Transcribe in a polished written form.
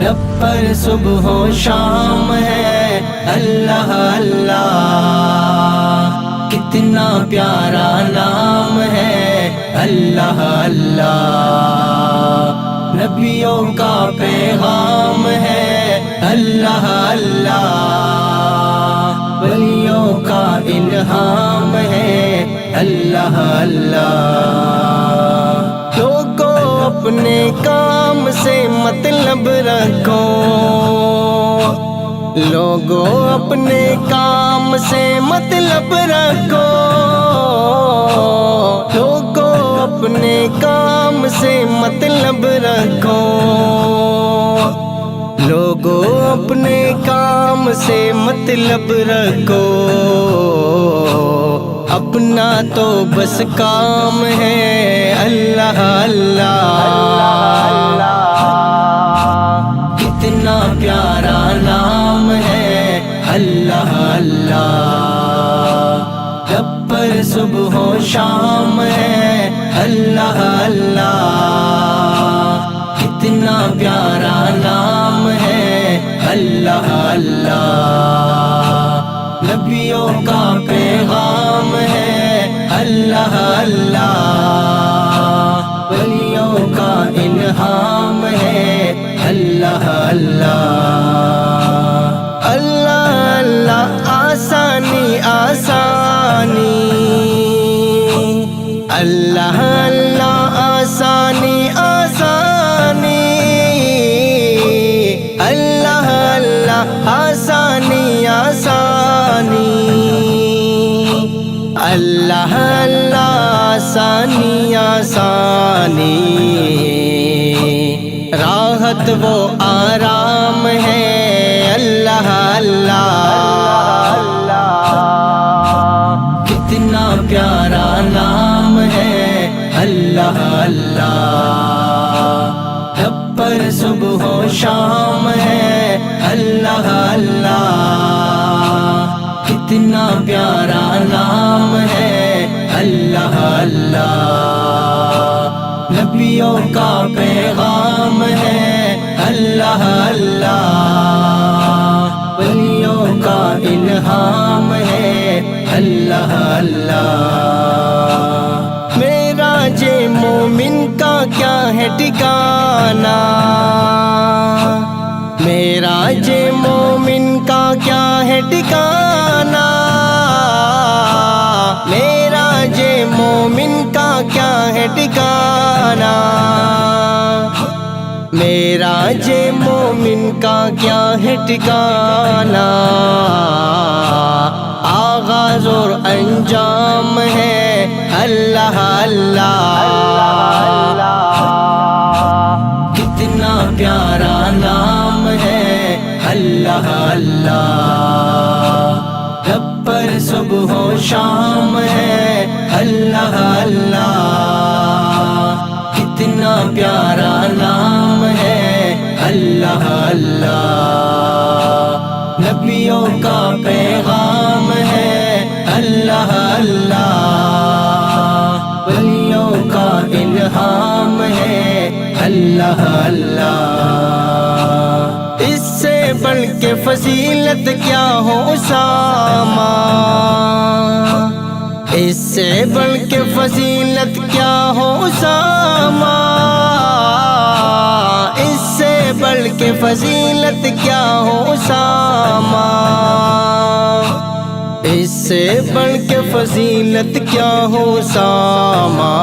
لب پر صبح و شام ہے اللہ اللہ، کتنا پیارا نام ہے اللہ اللہ، نبیوں کا پیغام ہے اللہ اللہ، ولیوں کا الہام ہے اللہ اللہ۔ لوگوں اپنے کام سے مطلب رکھو، لوگوں اپنے کام سے مطلب رکھو، لوگوں اپنے کام سے مطلب رکھو، لوگوں اپنے کام سے مطلب رکھو، اپنا تو بس کام ہے اللہ اللہ، کتنا پیارا نام ہے اللہ اللہ، لب پر صبح و شام ہے اللہ اللہ، کتنا پیارا نام ہے اللہ اللہ، نبیوں کا پیغام ہے اللہ اللہ، ولیوں کا الہام ہے اللہ اللہ۔ اللہ اللہ آسانی آسانی، اللہ اللہ آسانی آسانی، اللہ اللہ آسانی آسانی، اللہ اللہ آسانی آسانی، راحت وہ آرام ہے اللہ اللہ، کتنا پیارا نام ہے اللہ اللہ، لب پر صبح و شام ہے اللہ اللہ، کتنا پیارا نام ہے اللہ اللہ، نبیوں کا پیغام ہے اللہ اللہ، ولیوں کا الہام ہے اللہ اللہ۔ معراج مومن کا کیا ہے ٹھکانہ، معراج مومن کا کیا ہے ٹھکانہ، معراج مومن کا کیا ہے ٹھکانہ، معراج مومن کا کیا ہے ٹھکانہ، آغاز اور انجام ہے اللہ اللہ، کتنا پیارا نام ہے اللہ اللہ، لب پر صبح و شام ہے اللہ اللہ، کتنا پیارا نام ہے اللہ اللہ، نبیوں کا پیغام ہے اللہ اللہ، ولیوں کا الہام ہے اللہ اللہ۔ اس سے بڑھ کے فضیلت کیا ہو اسامہ، اس سے بڑھ کے فضیلت کیا ہو اسامہ، اس سے بڑھ کے فضیلت کیا ہو اسامہ، اس سے بڑھ کے فضیلت کیا ہو اسامہ،